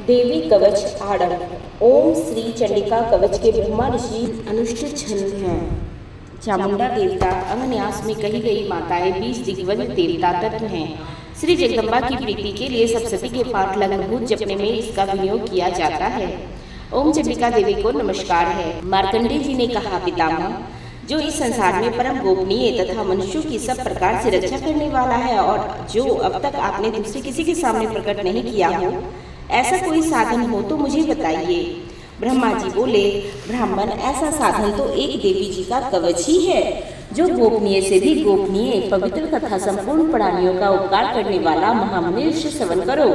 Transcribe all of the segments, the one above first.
देवी कवच आरंभ। ओम श्री चंडिका कवच के ब्रह्मा ऋषि अनुष्ठित छंद हैं। चामुंडा देवता अंगन्यास में कही गई माताएं 20 दिग्गज देवता तत्व हैं। श्री जगदम्बा की प्रीति के लिए सप्तशती के पाठ लघुभूत जपने में इसका विनियोग किया जाता है। ओम चंडिका देवी को नमस्कार है। मार्कंडेय जी ने कहा, पितामह, जो इस संसार में परम गोपनीय तथा मनुष्यों की सब प्रकार से रक्षा करने वाला है और जो अब तक आपने दूसरे किसी के सामने प्रकट नहीं किया हो, ऐसा कोई साधन हो तो मुझे बताइए। ब्रह्मा जी बोले, ब्राह्मण, ऐसा साधन तो एक देवी जी का कवच ही है, जो गोपनीय से भी गोपनीय, पवित्र तथा संपूर्ण प्राणियों का उपकार करने वाला महामुनि से श्रवण करो।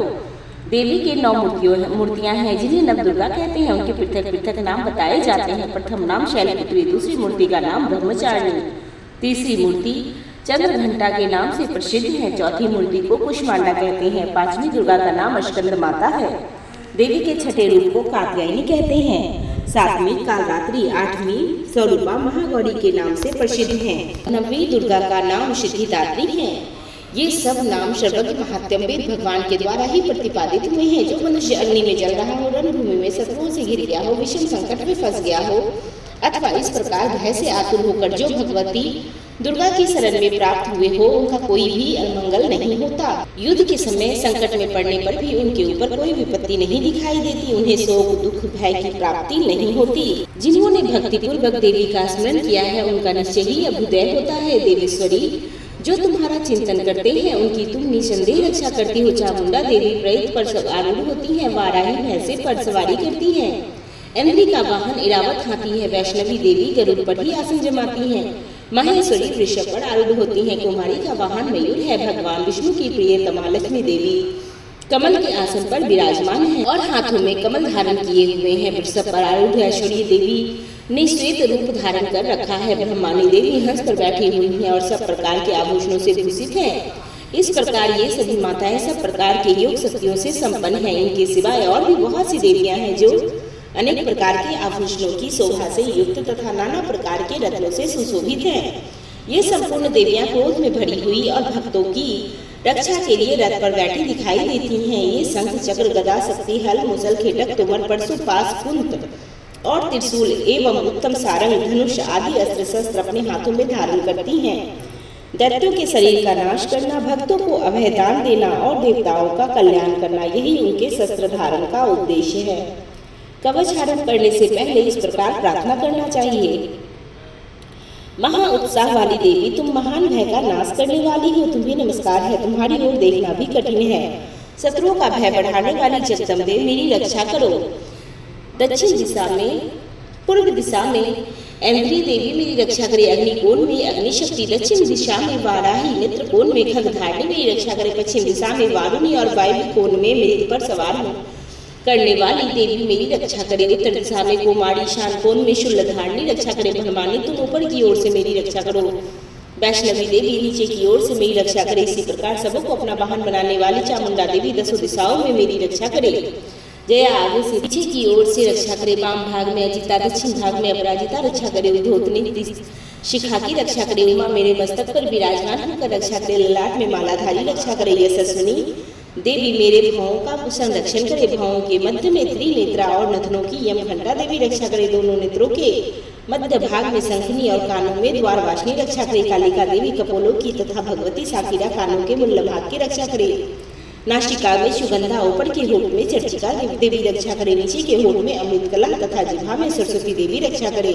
देवी के 9 मूर्तियां हैं, जिन्हें नवदुर्गा कहते हैं। उनके पृथक पृथक नाम बताए जाते हैं। प्रथम नाम शैलपुत्री, दूसरी मूर्ति का नाम ब्रह्मचारिणी, तीसरी मूर्ति चंद्र घंटा के नाम से प्रसिद्ध है, चौथी मूर्ति को कुष्मांडा कहते हैं, 5वीं दुर्गा का नाम स्कंद माता है। देवी के छठे रूप को कात्यायनी कहते हैं, 7वीं कालरात्रि, 8वीं स्वरूपा महागौरी के नाम से प्रसिद्ध है, 9वीं दुर्गा का नाम सिद्धिदात्री है। ये सब नाम सर्वज्ञ महात्म्य वेद भगवान के द्वारा ही प्रतिपादित हुए हैं। जो मनुष्य अग्नि में जल रहा हो, रणभूमि में शत्रुओं से घिर गया हो, विषम संकट में फंस गया हो, अथवा इस प्रकार भय से आतुर होकर जो भगवती दुर्गा की शरण में प्राप्त हुए हो, उनका कोई भी अमंगल नहीं होता। युद्ध के समय संकट में पड़ने पर भी उनके ऊपर कोई विपत्ति नहीं दिखाई देती। उन्हें शोक, दुख, भय की प्राप्ति नहीं होती। जिन्होंने भक्ति पूर्वक देवी का स्मरण किया है, उनका निश्चय ही अभ्युदय होता है। देवेश्वरी, जो तुम्हारा चिंतन करते हैं, उनकी तुम निसंदेह रक्षा करती हो। चामुंडा देवी प्रेत पर आरूढ़ होती है, वाराही भैंसे पर सवारी करती है, इंद्री का वाहन इरावत हाथी है, वैष्णवी देवी गरुड़ पर ही आसन जमाती है, महेश्वरी वृषभ पर आरूढ़ होती है, कुमारी का वाहन मयूर है, भगवान विष्णु की प्रियतमा लक्ष्मी देवी कमल के आसन पर विराजमान है और हाथों में कमल धारण किए हुए हैं। वृषभ पर आरूढ़ ऐश्वर्य देवी ने श्वेत रूप धारण कर रखा है। ब्रह्मानी देवी हंस पर बैठी हुई है और सब प्रकार के आभूषणों से भूषित है। इस प्रकार ये सभी माताएं सब प्रकार के योग शक्तियों से संपन्न हैं। इनके सिवाय और भी बहुत सी देवियां हैं, जो अनेक प्रकार के आभूषणों की शोभा से युक्त तथा नाना प्रकार के रत्नों से सुशोभित हैं। ये संपूर्ण देवियां क्रोध में भरी हुई और भक्तों की रक्षा के लिए रथ पर बैठी दिखाई देती हैं। ये शंख, चक्र, गदा, शक्ति, हल, मुसल, खेटक, तुमर, परशु, पास, कुंत और त्रिशूल एवं उत्तम सारंग, धनुष आदि अस्त्र शस्त्र अपने हाथों में धारण करती हैं। दैत्यों के शरीर का नाश करना, भक्तों को अभय दान देना और देवताओं का कल्याण करना, यही उनके शस्त्र धारण का उद्देश्य है। कवच धारण करने से पहले इस प्रकार प्रार्थना करना चाहिए। महा उत्साह वाली देवी, तुम महान भय का नाश करने वाली हो, तुम्हें नमस्कार है। तुम्हारी ओर देखना भी कठिन है। शत्रुओं का भय बढ़ाने वाली जगदम्बे, मेरी रक्षा करो। दक्षिण दिशा में, पूर्व दिशा में इंद्री देवी मेरी रक्षा करे। अग्निकोण में अग्निशक्ति, दक्षिण दिशा में वाराही, नेत्रकोण में खगधारिणी मेरी रक्षा करे। पश्चिम दिशा में वारुणी और वायव्य कोण में मृग पर सवार हो करने वाली देवी मेरी रक्षा करे। उत्तर दिशा में कुमारी, ईशान कोण में शूलधारिणी रक्षा करे। ब्रह्मानी, तुम ऊपर की ओर से मेरी रक्षा करो। वैष्णवी देवी नीचे की ओर से मेरी रक्षा करे। इसी प्रकार सबको अपना वाहन बनाने वाली चामुंडा देवी 10 दिशाओं में मेरी रक्षा करे। जया आगे से पीछे की ओर से रक्षा करे। वाम भाग में अजिता, दक्षिण भाग में अपराजिता रक्षा करे। उद्धोतनी शिखा की रक्षा करे। उमा मेरे मस्तक पर विराजमान होकर रक्षा करे। ललाट में मालाधारी रक्षा करे। यशस्विनी देवी मेरे भावों का संरक्षण करे। भावों के मध्य में त्रिनेत्रा और नथनों की यमघंटा देवी रक्षा करे। दोनों नेत्रों के मध्य भाग में शंखनी और कानों में द्वारवासिनी रक्षा करे। कालिका देवी कपोलों की तथा भगवती साकिरा कानों के मूल भाग की रक्षा करे। नासिका में सुगंधा, ऊपर के होठ में चर्चिका देवी रक्षा करे। नीचे के होठ में अमृत कला तथा जिह्वा में सरस्वती देवी रक्षा करे।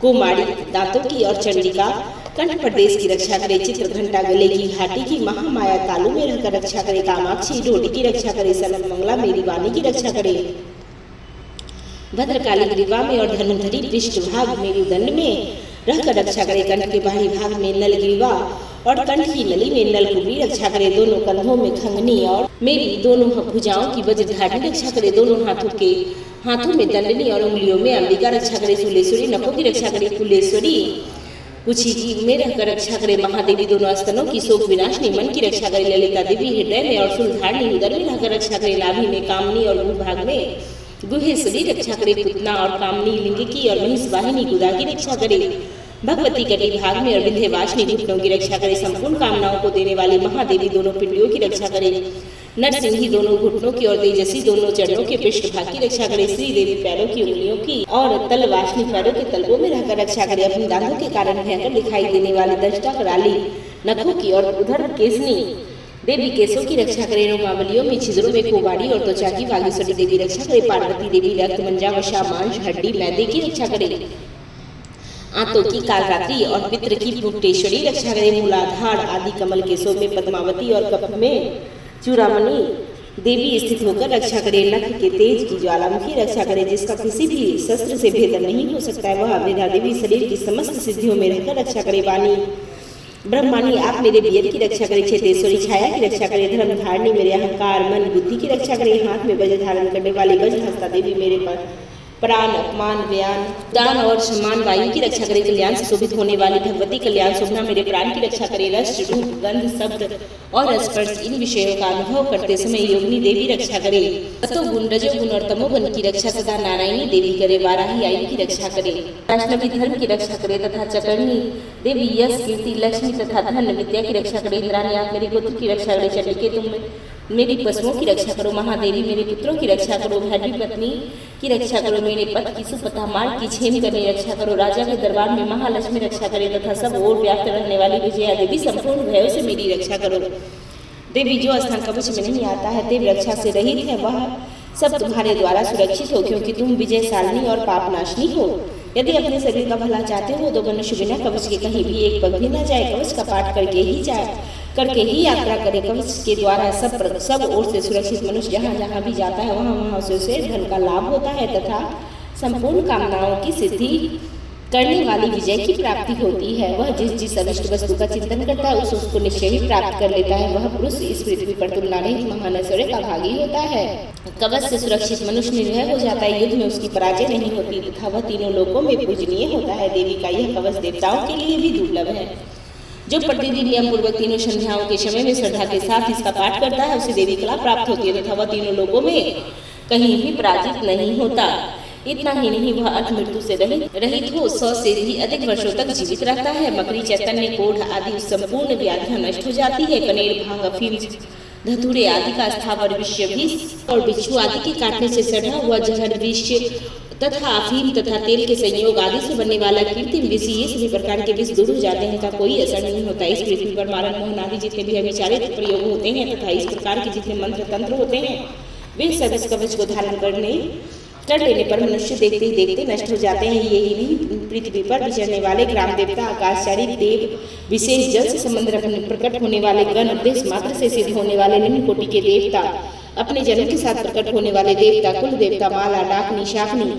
कुमारी दांतों की और चंडिका कंठ प्रदेश की रक्षा करे। चित्र घंटा गले की घाटी की महामाया तालु में रहकर रक्षा करे। कामाक्षी ढोडी की रक्षा करे। सनम मंगला मेरी वाणी की रक्षा करे। भद्रकाली ग्रीवा में और धनुधरी पृष्ठभाग मेरी दंड में रहकर रक्षा करे। कंठ के बाहरी भाग में नल ग्रीवा और कंठ की नली में नलकुबरी रक्षा करे। दोनों कंधों में खंगनी और मेरी दोनों भुजाओं की वज्रधारिणी रक्षा करे। दोनों हाथों में दंडनी और उंगलियों में अंबिका रक्षा करे। शूलेश्वरी नखों की रक्षा करे। कुलेश्वरी कुची की में रहकर रक्षा करे। महादेवी दोनों स्तनों की शोक विनाशनी मन की रक्षा करे। ललिता देवी हृदय में और शूलधारिणी उदर में रहकर रक्षा करे। नाभि में कामनी और भूभाग में गुहेश्वरी रक्षा करे। पुतना और कामनी लिंग की और महिष वाहिनी गुदा की रक्षा करे। भगवती कटी भाग में और विंध्यवासिनी घुटनों की रक्षा करे। संपूर्ण कामनाओं को देने वाली महादेवी दोनों पिंडियों की रक्षा करे। नरसिंही दोनों घुटनों की और तेजस्वी दोनों चरणों के पृष्ठभाग की रक्षा करे। श्री देवी पैरों की उंगलियों की और तलवाशनी पैरों के तलवों में रहकर रक्षा करे। अपनी दांतों के कारण भयंकर दिखाई देने वाली दंष्टा कराली नखों की और उधर केसनी देवी केसों की रक्षा करे। रोमावलियों में छिद्रों में कुबाड़ी और त्वचा की वागीश्वरी देवी रक्षा करे। पार्वती देवी रक्त मंजा वशा मांस हड्डी मैदे की रक्षा करे। आंतों की कालरात्रि और पित्र की पुटेश्वरी रक्षा करे। मूलाधार आदि कमल केसों में पद्मावती और कप में चूड़ामणि देवी स्थित होकर रक्षा करे। नख के तेज की ज्वालामुखी रक्षा करे। जिसका किसी भी शस्त्र से भेदन नहीं हो सकता है, वह अभेदा देवी शरीर की समस्त सिद्धियों में रहकर रक्षा करे। वाणी ब्रह्माणी आप मेरे बियर की रक्षा करे। क्षेत्रेश्वरी छाया की रक्षा करे। धर्म धारणी मेरे अहंकार मन बुद्धि की रक्षा करे। हाथ में वज्र धारण करने वाली वज्रहस्ता देवी मेरे प्राण अपमान व्यान दान और सम्मान वायु की रक्षा करे। कल्याण से शोभित होने वाली भगवती कल्याण शोभना मेरे प्राण की रक्षा करे। रस रूप गंध शब्द और स्पर्श इन विषयों का अनुभव करते समय योगिनी देवी रक्षा करे। सतोगुण रजोगुण और तमोगुण की रक्षा सदा नारायणी देवी करे। वाराही आयु की रक्षा करे। वैष्णवी धर्म की रक्षा करे तथा चकरणी देवी यश कीर्ति लक्ष्मी तथा धन विद्या की रक्षा करे। इंद्राणी आप मेरे पुत्र की रक्षा करे। चंडिके तुम मेरी पशुओं की रक्षा करो। महादेवी मेरे पुत्रों की रक्षा करो। भैरवी पत्नी की रक्षा करो। मेरे पथ की सुपथा मार्ग की छेम करने रक्षा करो। राजा के दरबार में महालक्ष्मी रक्षा करे तथा सब ओर व्याप्त रहने वाली विजया देवी संपूर्ण भयों से मेरी रक्षा करो। देवी जो स्थान कवच में नहीं आता है देव रक्षा से रहित है, वह सब तुम्हारे द्वारा सुरक्षित हो, क्योंकि तुम विजयशालिनी और पापनाशनी हो। यदि अपने शरीर का भला चाहते हो तो मनुष्य बिना कवच के कहीं भी एक पग भी न जाए। कवच का पाठ करके ही यात्रा करे। कवच के द्वारा सब ओर से सुरक्षित मनुष्य जहाँ जहाँ भी जाता है वहाँ उसे धन का लाभ होता है तथा संपूर्ण कामनाओं की सिद्धि करने वाली विजय की प्राप्ति होती है। वह जिस अविष्ट वस्तु का चिंतन करता है उसको निश्चय ही प्राप्त कर लेता है। वह पुरुष इस पृथ्वी पर तुलना रहित महान ऐश्वर्य का भागी होता है। कवच से सुरक्षित मनुष्य निर्भय हो जाता है। युद्ध में उसकी पराजय नहीं होती तथा वह तीनों लोकों में पूजनीय होता है। देवी का यह कवच देवताओं के लिए भी दुर्लभ है। जो प्रतिदिन नियम पूर्वक तीनों संध्याओं के समय में श्रद्धा के साथ इसका पाठ करता है उसे देवी कला प्राप्त होती है तथा वह तीनों लोकों में कहीं भी पराजित नहीं होता। इतना ही नहीं, वह अर्थ मृत्यु से रहित हो 100 से भी अधिक वर्षों तक जीवित रहता है। मकड़ी चैतन्य कोढ़ आदि संपूर्ण व्याधियां नष्ट हो जाती है। कनेर भांग अफीम धतूरे आदि का स्थावर विषय विष और बिच्छू आदि के काटने से सड़ा हुआ जहर विष तथा अफीम तथा तेल के संयोग आदि से बनने वाला कृत्रिम विष, ये सभी प्रकार के विष दूर हो जाते हैं तथा कोई असर नहीं होता। इस पृथ्वी पर मारण मोहन आदि जितने भी अविचारित प्रयोग होते हैं तथा इस प्रकार के जितने मंत्र तंत्र होते हैं वे सब इस कवच को धारण कर लेने पर मनुष्य देखते ही देखते नष्ट हो जाते हैं। यही नहीं, पृथ्वी पर विचरने वाले ग्राम देवता आकाशचारी देव विशेष जल से संबंध रखने प्रकट होने वाले गण उद्देश्य मात्र से सिद्ध होने वाले निम्न कोटि के देवता अपने जन्म के साथ प्रकट होने वाले देवता कुल देवता माला डाकनी शाकनी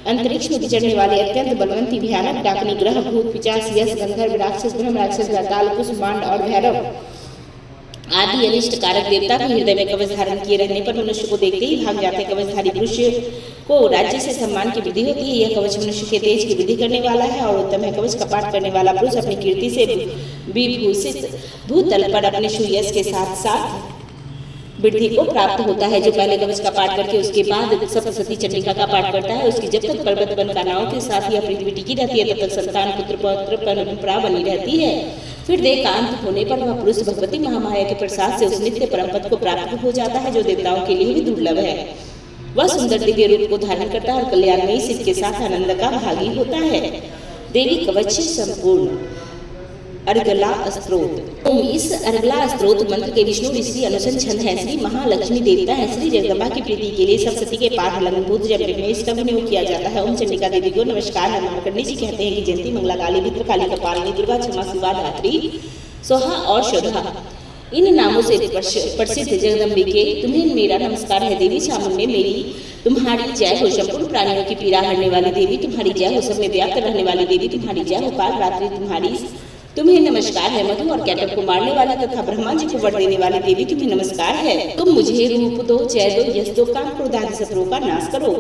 अंतरिक्ष में विचरने वाले अत्यंत बलवंती भयानक डाकनी ग्रह भूत पिचास यश गंधर्व राक्षस ब्रह्म राक्षस गाताल कुष्मांड और भैरव आदि अनिष्ट कारक देवता के हृदय में कवच धारण किए रहने पर मनुष्य को देखते ही भाग जाते। कवचधारी पुरुष को राज्य से सम्मान की वृद्धि होती है। यह कवच मनुष्य के तेज की वृद्धि करने वाला है और उत्तम है। कवच का पाठ करने वाला पुरुष अपनी कीर्ति से विभूषित भूतल पर अपने सुयश के साथ साथ वृद्धि को प्राप्त होता है। जो पहले कवच का पाठ करके उसके बाद सप्तशती चंडिका का पाठ करता है उसकी जब तक पर्वत बन कानाओं के साथ यह पृथ्वी टिकी रहती है तब तक संतान पुत्र पौत्र परंपरा बनी रहती है। फिर देह का अंत होने पर वह पुरुष भगवती महामाया के प्रसाद से उस नित्य परम पद को प्राप्त हो जाता है जो देवताओं के लिए भी दुर्लभ है। वह सुंदर दिव्य रूप को धारण करता है और कल्याणमयी सिद्ध के साथ आनंद का भागी होता है। देवी कवच संपूर्ण अर्गला स्त्रोत। इस अर्गला स्त्रोत मंत्र के विष्णु ऋषि अनुसंध छंद है। श्री महालक्ष्मी देवता है। श्री जगदम्बा की प्रीति के लिए सप्तशती के पाठ लंबूत जब में इसका विनियोग किया जाता है। ओम चंडिका देवी को नमस्कार। मार्कंडेय जी कहते हैं कि जयंती मंगला काली भद्र काली कपालिनी दुर्गा क्षमा शिवा धात्री सोहा और शोधा इन नामों से प्रसिद्ध जगदम्बिके तुम्हें मेरा नमस्कार है। देवी चामुंडे मेरी तुम्हारी जय हो। संपूर्ण प्राणियों की पीड़ा हरने वाली देवी तुम्हारी जय हो। सब में व्याप्त रहने वाली देवी तुम्हारी जय हो। काल रात्रि तुम्हें नमस्कार है। मधु और कैटअप को मारने वाला तथा ब्रह्मा जी को वर देने वाली देवी तुम्हें नमस्कार है। तुम मुझे रूप दो, जय दो, यश दो, काम क्रोध आदि शत्रुओं का नाश करो।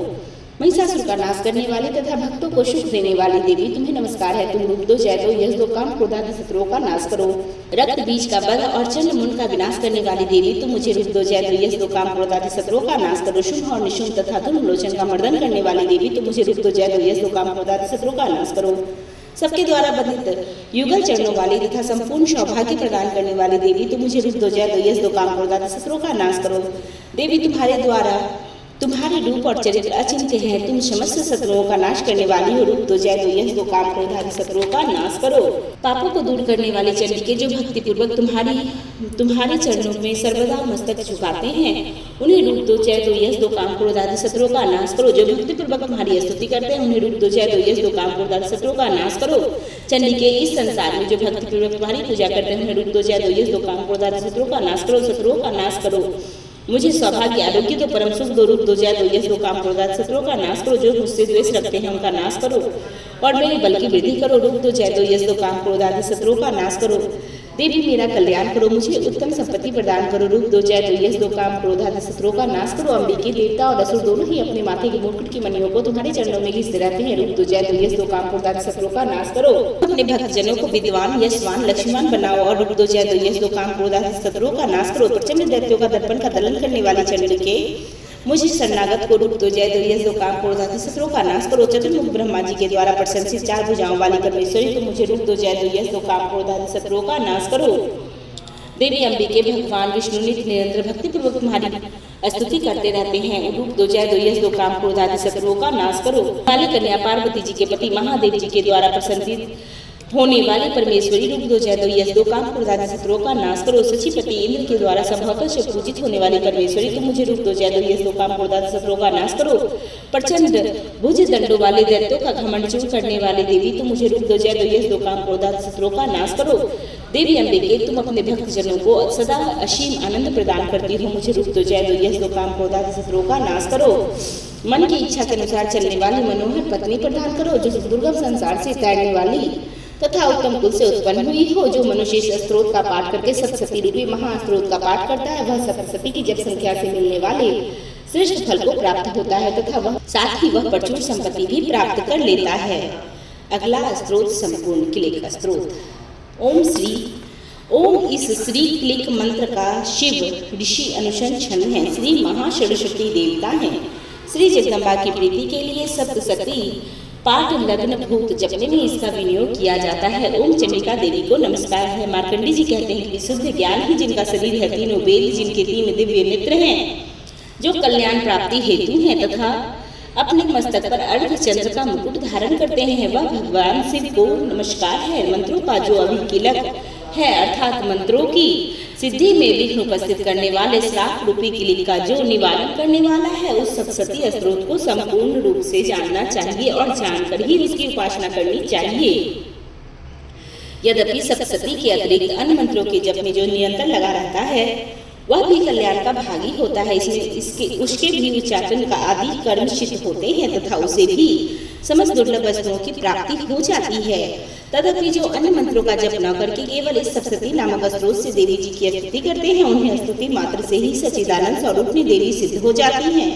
महिषासुर का नाश करने वाली तथा भक्तों को सुख देने वाली देवी तुम्हें नमस्कार है। तुम रूप दो, जय दो, यश दो, काम क्रोध आदि शत्रुओं का नाश करो। रक्त बीज का बल और चंड मुंड का विनाश करने वाली देवी तुम मुझे रूप दो, जय दो, यश दो, काम क्रोध आदि शत्रुओं का नाश करो। शुभ और निशुभ तथा दुर्लोचन का मर्दन करने वाली देवी तुम मुझे रूप दो, जय दो, यश दो, काम क्रोध आदि शत्रुओं का नाश करो। सबके द्वारा बंधित युगल चरणों वाली तथा संपूर्ण सौभाग्य प्रदान करने वाली देवी, तुम मुझे रूप दो, जय दो, यश दो, काम क्रोध आदि शत्रुओं का नाश करो। देवी, तुम्हारे रूप और चरित्र अचिंत्य है, तुम समस्त शत्रुओं का नाश करने वाली हो। रूप दो, जय दो, यश दो, काम क्रोध आदि शत्रुओं का नाश करो। पापों को दूर करने वाली चंडिके, जो भक्ति पूर्वक तुम्हारे चरणों में सर्वदा मस्तक झुकाते हैं, उन्हें रूप दो, जय दो, यश दो, काम क्रोध आदि शत्रुओं का नाश करो। जो भक्ति पूर्वक तुम्हारी स्तुति करते हैं, उन्हें रूप दो, जय दो, यश दो, काम क्रोध आदि शत्रुओं का नाश करो। चंडिके, इस संसार में जो भक्ति पूर्वक तुम्हारी पूजा करते हैं, उन्हें रूप दो, जय दो, यश दो, काम क्रोध आदि शत्रुओं का नाश करो। शत्रुओं का नाश करो। मुझे सौभाग्य, आरोग्य तो परम सुख दो। रूप दो, जय दो, यश दो, काम क्रोध आदि शत्रुओं का नाश करो। जो मुझसे द्वेष रखते हैं, उनका नाश करो और मेरे बल की वृद्धि करो। रूप दो, जय दो, यश दो, काम क्रोध आदि शत्रुओं का नाश करो। देवी, मेरा कल्याण करो, मुझे उत्तम संपत्ति प्रदान करो। रूप दो, जय दो, यश दो, काम क्रोध आदि शत्रुओं का नाश करो। अंबिके, देवता और असुर दोनों ही अपने माथे के मुकुट की मणियों को तुम्हारे चरणों में घिसते रहते हैं। रूप दो, जय दो, यश दो, काम क्रोध आदि शत्रुओं का नाश करो। अपने भक्तजनों को विद्वान, यशवान, लक्ष्मीवान बनाओ और रूप दो, जय दो, यश दो, काम क्रोध आदि शत्रुओं का नाश करो। प्रचंड दैत्यों का दर्पण का दलन करने वाली चंडिके, मुझे शरणागत को रूप दो, जय दो, यश दो, काम क्रोध आदि शत्रुओं का नाश करो। चतुर्मुख ब्रह्मा जी के द्वारा प्रशंसित चार भुजाओं वाली परमेश्वरी, तो मुझे रूप दो, जय दो, यश दो, काम क्रोध आदि शत्रुओं का नाश करो। देवी अंबिके, भगवान विष्णु निरंतर भक्ति पूर्वक तुम्हारी स्तुति करते रहते हैं। रूप दो, जय दो, यश दो, काम क्रोध आदि शत्रुओं का नाश करो। काली कन्या पार्वती जी के पति महादेव जी के द्वारा प्रशंसित होने वाली परमेश्वरी, रूप दो, जय दो, यश दो, काम क्रोध आदि शत्रुओं का नाश करो। सचीपति इंद्र के द्वारा संभवतः से पूजित होने वाली परमेश्वरी, तुम मुझे रूप दो, जय दो, यश दो, काम क्रोध आदि शत्रुओं का नाश करो। प्रचंड भुज दंडों वाले दैत्यों का घमंड चूर करने वाली देवी, तुम मुझे रूप दो, जय दो, यश दो, काम क्रोध आदि शत्रुओं का नाश करो। देवी अंबिके, तुम अपने भक्तजनों को सदा असीम आनंद प्रदान करती हो, मुझे रूप दो, जय दो, यश दो, काम क्रोध आदि शत्रुओं का नाश करो। मन की इच्छा के अनुसार चलने वाली मनोहर पत्नी प्रदान करो, जो दुर्गम संसार से तैरने वाली तथा उत्तम कुल से उत्पन्न हुई हो। जो मनुष्य इस स्त्रोत का पाठ करके सप्तशती रूपी महास्त्रोत का पाठ करता है, वह सप्तशती की जप संख्या से मिलने वाले श्रेष्ठ फल को प्राप्त होता है तथा वह साथ ही वह प्रचुर संपत्ति भी प्राप्त कर लेता है। अगला स्त्रोत संपूर्ण क्लिक स्त्रोत। ओम इस श्री क्लिक मंत्र का शिव ऋषि अनुशंसन है। श्री महासरस्वती देवता हैं। श्री जगदम्बा की प्रीति के लिए सप्तशती पाठ लग्न भूत जपने में इसका विनियोग किया जाता है। ओम चंडिका देवी को नमस्कार है। मार्कंडी जी कहते हैं कि शुद्ध ज्ञान ही जिनका शरीर है, तीनों वेद जिनके 3 दिव्य नेत्र हैं, जो कल्याण प्राप्ति हेतु हैं तथा अपने मस्तक पर अर्ध चंद्र का मुकुट धारण करते हैं, वह भगवान शिव को नमस्कार है। मंत्रों का जो अभिकिलक है, अर्थात मंत्रों की सिद्धि में विघ्न उपस्थित करने वाले श्राप रूपी किलिक का जो निवारण करने वाला है, उस सप्तशती स्त्रोत को संपूर्ण रूप से जानना चाहिए और जानकर ही उसकी उपासना करनी चाहिए। यद्यपि सप्तशती के अतिरिक्त अन्य मंत्रों के जप में जो नियंत्रण लगा रहता है, वह भी कल्याण का भागी होता है। इसमें उसके भी उच्चाटन का आदि कर्म सिद्ध होते हैं तथा उसे भी समस्त दुर्लभ वस्तुओं की प्राप्ति हो जाती है। तदपि जो अन्य मंत्रों का जप न करके केवल इस सप्तशती नामक स्त्रोत से देवी जी की स्तुति करते हैं, उन्हें स्तुति मात्र से ही सच्चिदानंद स्वरूपिणी देवी सिद्ध हो जाती हैं।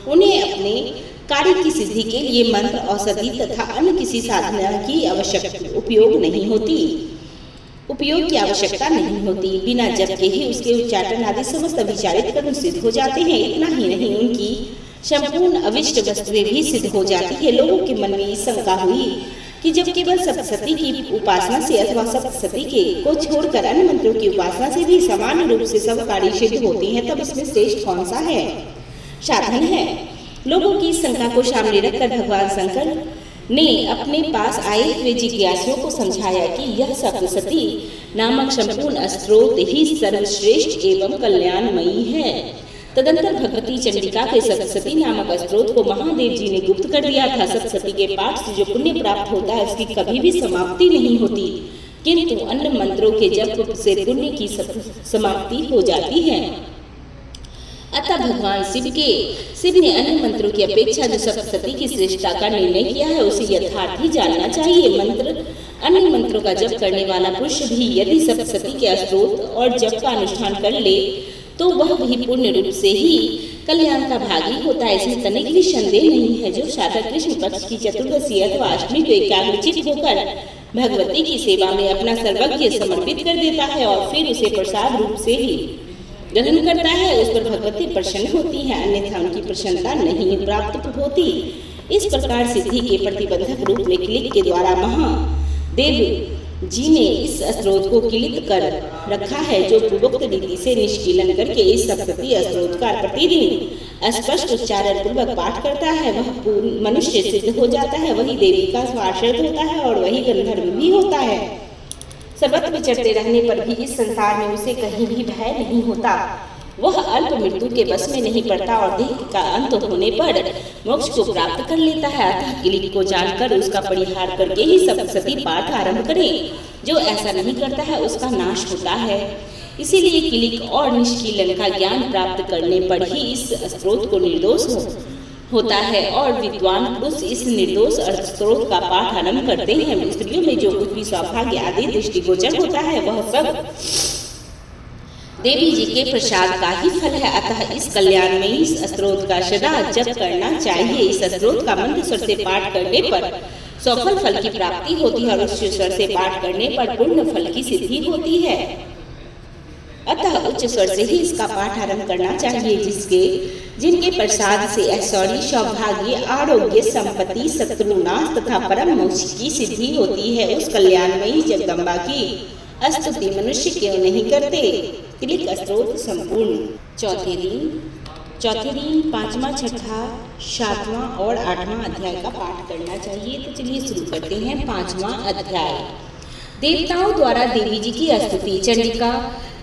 उन्हें अपने कार्य की सिद्धि के लिए मंत्र, औषधि तथा अन्य किसी साधना की उपयोग की आवश्यकता नहीं होती। बिना जप के ही उसके उच्चाटन आदि समस्त अभिचारित कर्म सिद्ध हो जाते हैं। इतना ही नहीं, उनकी संपूर्ण अविष्ट वस्तुएं भी सिद्ध हो जाती है। लोगों के मन में शंका हुई कि जब केवल सप्तशती की उपासना से अथवा सप्तशती के को छोड़कर अन्य मंत्रों की उपासना से भी समान रूप से सब कार्य सिद्ध होती हैं, तब इसमें श्रेष्ठ कौन सा है साधन है। लोगों की शंका को सामने रखकर भगवान शंकर ने अपने पास आए हुए जिज्ञासुओं को समझाया कि यह सप्तशती नामक संपूर्ण स्त्रोत ही सर्वश्रेष्ठ एवं कल्याणमयी है। तदंतर भगवती चंडिका के सप्तशती नामक स्त्रोत को महादेव जी ने गुप्त कर दिया था। सप्तशती के पाठ से जो पुण्य प्राप्त होता है, उसकी कभी भी समाप्ति नहीं होती, किंतु अन्य मंत्रों के जप से पुण्य की समाप्ति हो जाती है। अतः भगवान शिव ने अन्य मंत्रों की अपेक्षा जो सप्तशती की श्रेष्ठता का निर्णय किया है, उसे यथार्थ ही जानना चाहिए। अन्य मंत्रों का जप करने वाला पुरुष भी यदि सप्तशती के स्त्रोत और जप का अनुष्ठान कर ले, तो वह भी पूर्ण रूप से ही कल्याण का भागी होता है। इसमें तनिक भी संदेह नहीं है। जो साधक कृष्ण पक्ष की चतुर्दशी अथवा अष्टमी को एकाग्रचित होकर भगवती की सेवा में अपना सर्वज्ञ समर्पित कर देता है और फिर उसे प्रसाद रूप से ही ग्रहण करता है, उस पर भगवती प्रसन्न होती है, अन्यथा उनकी प्रसन्नता नहीं प्राप्त होती। इस प्रकार सिद्धि के प्रतिबंधक रूप में क्लिक के द्वारा देव जी ने इस स्त्रोत को किलित कर रखा है, जो पूर्वोक्त रीति से निष्कीलन करके इस सप्तती स्त्रोत का प्रतिदिन स्पष्ट उच्चारण पूर्वक पाठ करता है, वह मनुष्य सिद्ध हो जाता है, वही देवी का पार्षद होता है और वही गंधर्व भी होता है। सर्वत्र विचरते रहने पर भी इस संसार में उसे कहीं भी भय नहीं होता। वह अल्प मृत्यु के बस में नहीं पड़ता और देह का अंत होने पर मोक्ष को प्राप्त कर लेता है। अतः किलिक को जानकर उसका परिहार करके ही सप्तशती पाठ आरंभ करें। जो ऐसा नहीं करता है उसका नाश होता है। इसीलिए किलिक और निष्कीलन का ज्ञान प्राप्त करने पर ही इस स्त्रोत को निर्दोष होता है और विद्वान पुरुष इस निर्दोष स्त्रोत का पाठ आरंभ करते हैं। स्त्रियों में जो कुछ भी सौभाग्य आदि दृष्टिगोचर होता है वह सब देवी जी के प्रसाद का ही फल है। अतः इस कल्याण में इस स्त्रोत का सदा जप करना चाहिए। इस स्त्रोत का मंत्र स्वर से पाठ करने पर सफल फल की प्राप्ति होती है और उच्च स्वर से पाठ करने पर पूर्ण फल की सिद्धि होती है। अतः उच्च स्वर से ही इसका पाठ आरंभ करना चाहिए। जिनके प्रसाद से ऐश्वर्य, सौभाग्य, आरोग्य, संपत्ति, शत्रुनाश तथा परम मोक्ष की सिद्धि होती है, उस कल्याण में ही जगदम्बा की स्तुति मनुष्य क्यों नहीं करते। किलिक स्त्रोत संपूर्ण। चौथे दिन 5वां, 6वां, 7वां और 8वां अध्याय का पाठ करना चाहिए। तो चलिए शुरू करते हैं। 5वां अध्याय। देवताओं द्वारा देवी जी की स्तुति। चंडिका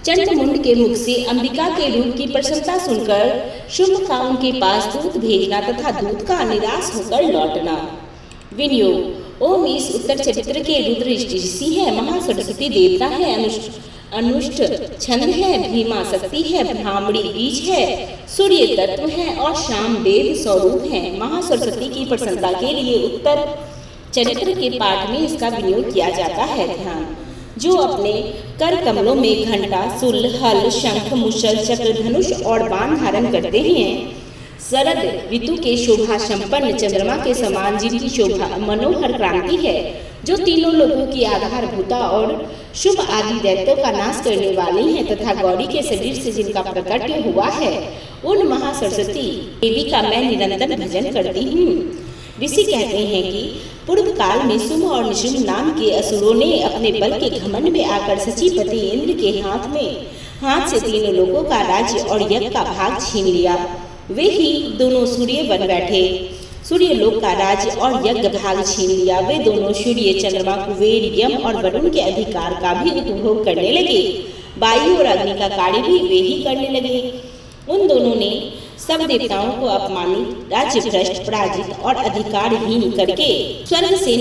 चंडमुंड के मुख से अंबिका के रूप की प्रशंसा सुनकर शुंभ का उनके पास दूत भेजना तथा दूत का निराश होकर लौटना। विनियोग। ओम इस उत्तर चरित्र के रुद्र ऋषि है, महासरस्वती देवता है, अनुष्ठ छंद है, भीमा शक्ति है, ब्राह्मणी बीज है, सूर्य तत्व है और शाम वेद स्वरूप है। महासरस्वती की प्रसन्नता के लिए उत्तर चरित्र के पाठ में इसका विनियोग किया जाता है। ध्यान। जो अपने कर कमलों में घंटा, शूल, हल, शंख, मुशल, चक्र, धनुष और बाण धारण करते हैं, शरद ऋतु के शोभा संपन्न चंद्रमा के समान जिनकी शोभा मनोहर क्रांति है, जो तीनों लोगों की आधारभूता और शुभ आदि दैत्यों का नाश करने वाली हैं तथा गौरी के शरीर से जिनका प्रकट हुआ है, उन महासरस्वती देवी का मैं निरंतर भजन करती हूँ। ऋषि कहते हैं कि पूर्व काल में शुंभ और निशुंभ नाम के असुरों ने अपने बल के घमंड में आकर सचीपति इंद्र के हाथ से तीनों लोगों का राज्य और यज्ञ का भाग छीन लिया। वे ही दोनों सूर्य बन बैठे, सूर्य लोक का राज्य और यज्ञ भाग छीन लिया। वे दोनों सूर्य, चंद्रमा, कुबेर, यम और वरुण के अधिकार का भी उपभोग करने लगे। वायु और अग्नि का कार्य भी वे ही करने लगे। उन दोनों ने सब देवताओं को अपमानित, राज्य भ्रष्ट, पराजित और अधिकारहीन करके स्वर्ग से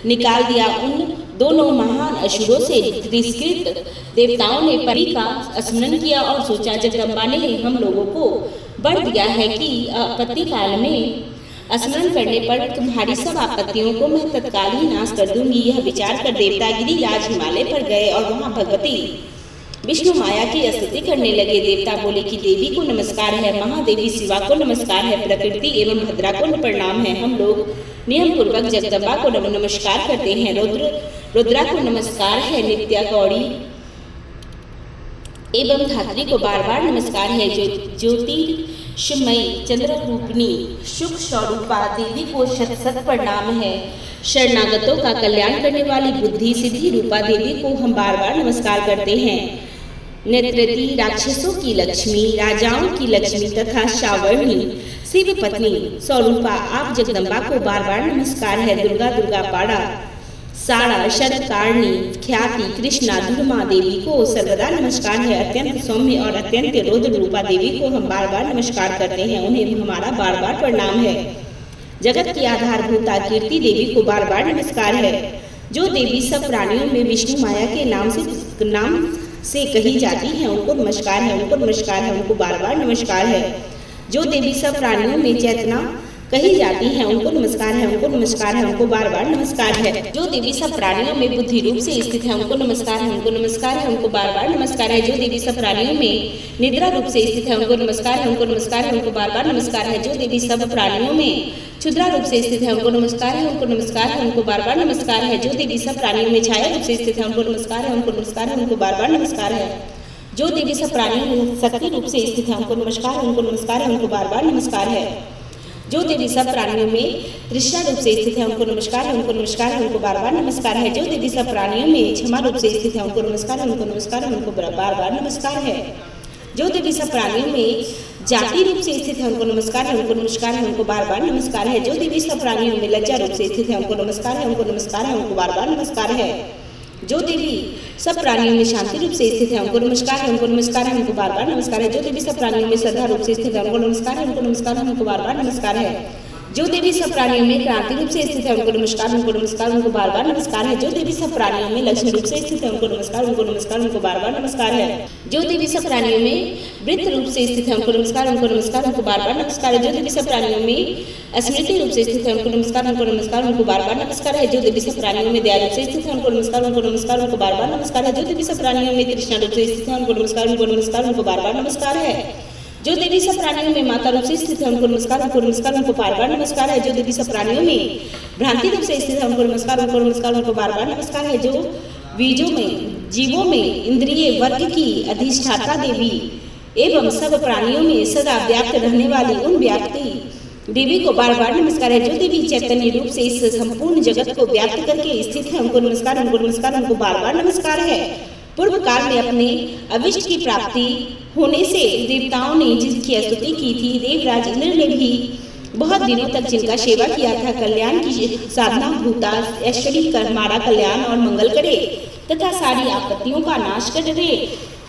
निकाल दिया। उन दोनों महान असुरों से तिरस्कृत देवताओं ने परी का स्मरण किया और सोचा, जगदम्बा ने हम लोगों को वर दिया है कि आपत्ति काल में स्मरण करने पर तुम्हारी सब आपत्तियों को मैं तत्काल ही नाश कर दूंगी। यह विचार कर देवता गिरिराज हिमालय पर गए और वहां भगवती विष्णु माया की स्तुति करने लगे। देवता बोले कि देवी को नमस्कार है, महादेवी शिवा को नमस्कार है, प्रकृति एवं भद्रा को प्रणाम है। हम लोग नियम पूर्वक जगदम्बा को नमस्कार करते हैं। रुद्रा को नमस्कार है, नित्या गौरी एवं धात्री को बार बार नमस्कार है। ज्योतिषमयी चंद्ररूपिणी सुख स्वरूपा देवी को शत शत प्रणाम है। शरणागतों का कल्याण करने वाली बुद्धि सिद्धि रूपा देवी को हम बार बार नमस्कार करते हैं। नेत्रती राक्षसों की लक्ष्मी, राजाओं की लक्ष्मी तथा शावर्णी शिव पत्नी स्वरूपा आप जगदम्बा को बार बार नमस्कार है। दुर्गा पाड़ा साड़ा शरकारणी ख्याति कृष्णा धुर्मा देवी को सर्वदा नमस्कार है। अत्यंत सौम्य और अत्यंत रौद्र रूपा देवी को हम बार बार नमस्कार करते हैं, उन्हें हमारा बार बार प्रणाम है। जगत की आधारभूता कीर्ति देवी को बार बार नमस्कार है। जो देवी सब प्राणियों में विष्णु माया के नाम से कही जाती हैं उनको नमस्कार है, उनको नमस्कार है, उनको बार बार नमस्कार है। जो देवी सब प्राणियों में चेतना कही जाती हैं उनको नमस्कार है, उनको नमस्कार है, उनको बार बार नमस्कार है। जो देवी सब प्राणियों में बुद्धि रूप से स्थित है उनको नमस्कार है, उनको नमस्कार है, उनको बार बार नमस्कार है। जो देवी सब प्राणियों में निद्रा रूप से स्थित है उनको नमस्कार है, उनको नमस्कार है, उनको बार बार नमस्कार है। जो देवी सब प्राणियों में क्षुद्रा रूप से स्थित है उनको नमस्कार है, उनको नमस्कार है, उनको बार बार नमस्कार है। जो देवी सब प्राणियों में छाया रूप से स्थित है उनको नमस्कार है, उनको नमस्कार है, उनको बार बार नमस्कार है। जो देवी सब प्राणियों में शक्ति रूप से स्थित है उनको नमस्कार है, उनको नमस्कार है, उनको बार बार नमस्कार है। जो देवी सब प्राणियों में तृष्णा रूप से स्थित है उनको नमस्कार है, उनको नमस्कार है, उनको बार बार नमस्कार है। जो देवी सब प्राणियों में क्षमा रूप से स्थित है उनको नमस्कार है, उनको नमस्कार है, उनको बार बार नमस्कार है। जो देवी सब प्राणियों में जाति रूप से स्थित है उनको नमस्कार है, उनको नमस्कार है, उनको बार बार नमस्कार है। जो देवी सब प्राणियों में लज्जा रूप से स्थित है उनको नमस्कार है, उनको नमस्कार है, उनको बार बार नमस्कार है। जो देवी सब प्राणियों में शांति रूप से स्थित है उनको नमस्कार है, उनको नमस्कार है, उनको बार बार नमस्कार है। जो देवी सब प्राणियों में श्रद्धा रूप से स्थित है उनको नमस्कार है, उनको नमस्कार है, उनको बार बार नमस्कार है। जो देवी सब प्राणियों में क्रांति रूप से स्थित है उनको नमस्कार, उनको नमस्कार, उनको बार बार नमस्कार है। जो देवी सब प्राणियों में लक्ष्मी रूप से स्थित है उनको नमस्कार, उनको नमस्कार, उनको बार बार नमस्कार है। जो देवी सब प्राणियों में वृत्त रूप से स्थित है उनको नमस्कार, उनको नमस्कार, उनको बार बार नमस्कार है। जो देवी सब प्राणियों में स्मृति रूप से स्थित है उनको नमस्कार, उनको नमस्कार, उनको बार बार नमस्कार है। जो देवी सब प्राणियों में दया रूप से स्थित है उनको नमस्कार, उनको नमस्कार, उनको बार बार नमस्कार है। जो देवी सब प्राणियों में तृष्णा रूप से स्थित है उनको नमस्कार, उनको नमस्कार, उनको बार बार नमस्कार है। जो देवी सब प्राणियों में माता रूप से स्थित है उनको नमस्कार, उनको नमस्कार, उनको बार बार नमस्कार है। जो देवी सब प्राणियों में भ्रांति रूप से स्थित है उनको नमस्कार, उनको नमस्कार, उनको बार बार नमस्कार है। जो बीजों में जीवों में इंद्रिय वर्ग की अधिष्ठाता देवी एवं सब प्राणियों में सदा व्याप्त रहने वाली उन व्याप्ति देवी को बार बार नमस्कार है। जो देवी चैतन्य रूप से इस संपूर्ण जगत को व्याप्त करके स्थित है उनको नमस्कार, उनको नमस्कार, उनको बार बार नमस्कार है। पूर्व काल में अपने अविष्ट की प्राप्ति होने से देवताओं ने जिसकी स्तुति की थी, देवराज इंद्र ने भी बहुत दिनों तक जिनका सेवा किया था, कल्याण की साधना भूता ऐश्वर्य कर हमारा कल्याण और मंगल करे तथा सारी आपत्तियों का नाश कर दे।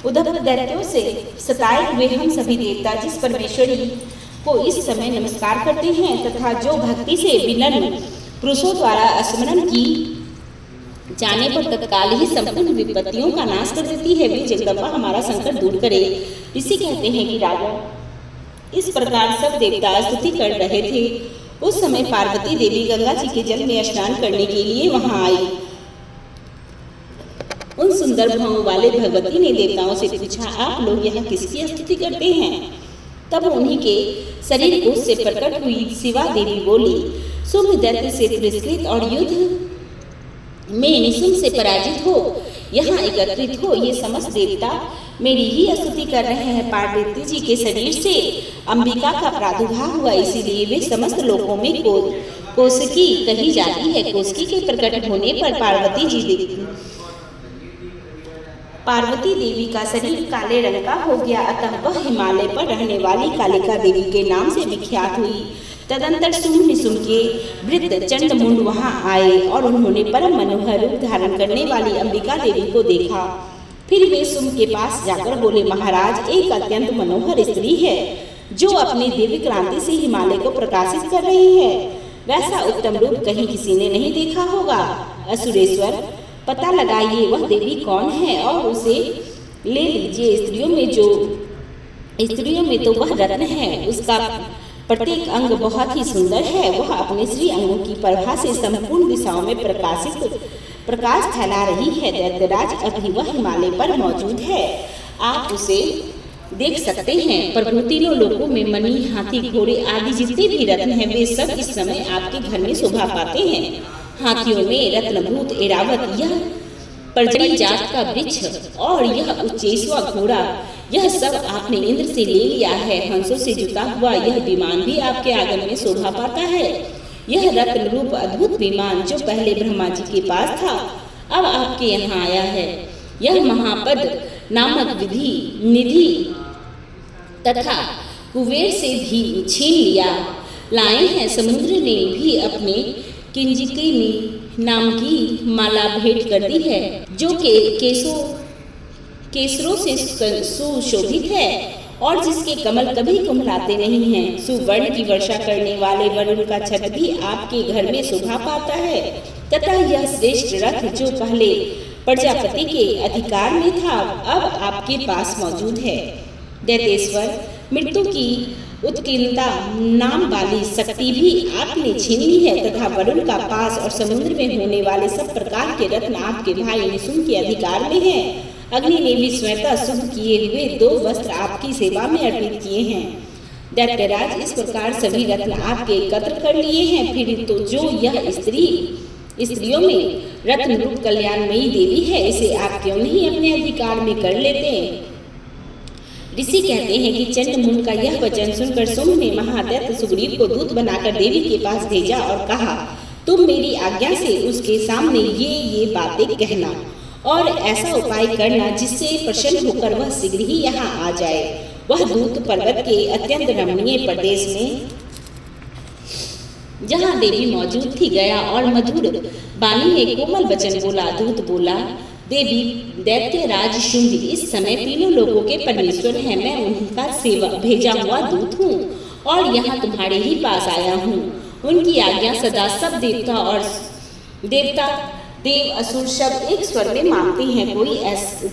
उद्धव दैत्यों से सताए हुए हम सभी देवता जिस परमेश्वरी को इस समय नमस्कार करते हैं तथा जो भक्ति से विनम्र पुरुषों द्वारा स्मरण की जाने पर तत्काल ही संपूर्ण विपत्तियों का नाश कर देती है, वे जगदम्बा हमारा संकट दूर करे। इसी कहते हैं कि राजा इस प्रकार सब देवता स्तुति कर रहे थे। उस समय पार्वती देवी गंगा जी के जल में स्नान करने के लिए वहां आई। उन सुंदर भावों वाले भगवती ने देवताओं से पूछा, आप लोग यहाँ किसकी स्तुति करते हैं? तब उन्हीं के शरीर कोश से प्रकट हुई शिवा देवी बोली, शुंभ दैत्य से तिरस्कृत और युद्ध में निशुंभ से पराजित हो यहाँ एकत्रित हो ये समस्त देवता मेरी ही स्तुति कर रहे हैं। पार्वती जी के शरीर से अंबिका का प्रादुर्भाव हुआ, इसीलिए वे समस्त लोकों में कोसकी कही जाती है। कोसकी के प्रकट होने पर पार्वती देवी का शरीर काले रंग का हो गया, अतः वह हिमालय पर रहने वाली कालिका देवी के नाम से विख्यात हुई। तदंतर शुंभ निशुंभ के वृत्त चंड मुंड वहां आए और उन्होंने परम मनोहर रूप धारण करने वाली अंबिका देवी को देखा। फिर वे शुंभ के पास जाकर बोले, महाराज एक अत्यंत मनोहर स्त्री है जो अपनी दिव्य क्रांति से हिमालय को प्रकाशित कर रही है। वैसा उत्तम रूप कहीं किसी ने नहीं देखा होगा। असुरेश्वर पता लगाइए वह देवी कौन है और उसे ले लीजिए। स्त्रियों में तो वह रत्न है, उसका प्रत्येक अंग बहुत ही सुंदर है। वह अपने श्री अंगों की प्रभा से संपूर्ण दिशाओं में प्रकाश फैला रही है। दैत्यराज अभी वह हिमालय पर मौजूद है, आप उसे देख सकते हैं। प्रभु तीनों लोकों में मणि, हाथी, घोड़े आदि जितने भी रत्न हैं वे सब इस समय आपके घर में शोभा पाते हैं। हाथियों में रत्नभूत ऐरावत, यह प्रजनी जात का वृक्ष और यह उच्चेश्वा घोड़ा, यह सब आपने इंद्र से ले लिया है। हंसों से जुटा हुआ यह विमान भी आपके आंगन में शोभा पाता है। यह रत्न रूप अद्भुत विमान जो पहले ब्रह्मा जी के पास था अब आपके यहाँ आया है। यह महापद नामक निधि तथा कुबेर से भी छीन लाए हैं। समुद्र ने भी अपने किंजिकी नाम की माला भेंट कर दी है जो केसरों से सुशोभित है और जिसके कमल कभी कुम्हलाते नहीं हैं। सुवर्ण की वर्षा करने वाले वरुण का छत भी आपके घर में शोभा पाता है तथा यह श्रेष्ठ रथ जो पहले प्रजापति के अधिकार में था अब आपके पास मौजूद है। दैतेश्वर मृत्यु की उत्कीर्णता नाम वाली शक्ति भी आपने छीन ली है तथा वरुण का पास और समुद्र में होने वाले सब प्रकार के रत्न आपके भाई निशुंभ के अधिकार में हैं। अग्नि ने भी स्वतः शुद्ध किए हुए 2 वस्त्र आपकी सेवा में अर्पित किए हैं। दैत्यराज इस प्रकार सभी रत्न आपके एकत्र कर लिए हैं। फिर तो जो यह स्त्रियों में रत्न रूप कल्याणमयी देवी है इसे आप क्यों नहीं अपने अधिकार में कर लेते? ऋषि कहते हैं कि चंडमुंड का यह वचन सुनकर शुंभ ने महादैत्य सुग्रीव को दूत बनाकर देवी के पास भेजा और कहा, तुम मेरी आज्ञा से उसके सामने ये बातें कहना और ऐसा उपाय करना जिससे प्रसन्न होकर वह शीघ्र ही यहाँ आ जाए। वह दूत पर्वत के अत्यंत रमणीय प्रदेश में जहाँ देवी मौजूद थी गया और मधुर वाणी में कोमल वचन बोला। दूत बोला, देवी दैत्य राज शुंभ इस समय तीनों लोगों के परमेश्वर हैं। मैं उनका सेवा भेजा हुआ दूत हूँ और यहाँ तुम्हारे ही पास आया हूँ। उनकी आज्ञा सदा सब देवता देव असुर सब एक स्वर में मानते हैं।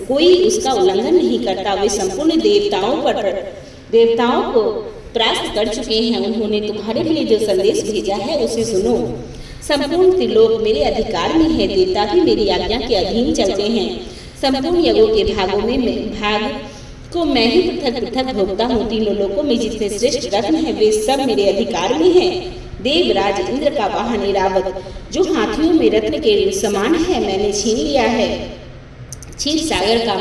कोई उसका उल्लंघन नहीं करता। वे संपूर्ण देवताओं को परास्त कर चुके हैं। उन्होंने तुम्हारे लिए जो संदेश भेजा है उसे सुनो। संपूर्ण त्रिलोक मेरे अधिकार में है। देवता भी मेरी आज्ञा के अधीन चलते हैं। संपूर्ण यज्ञों के भाग को मैं ही पृथक पृथक भोगता हूँ। तीनों लोकों में जितने श्रेष्ठ रत्न हैं वे सब मेरे अधिकार में हैं। देवराज इंद्र का वाहन ऐरावत जो हाथियों में रत्न के समान है मैंने छीन लिया है। क्षीर सागर का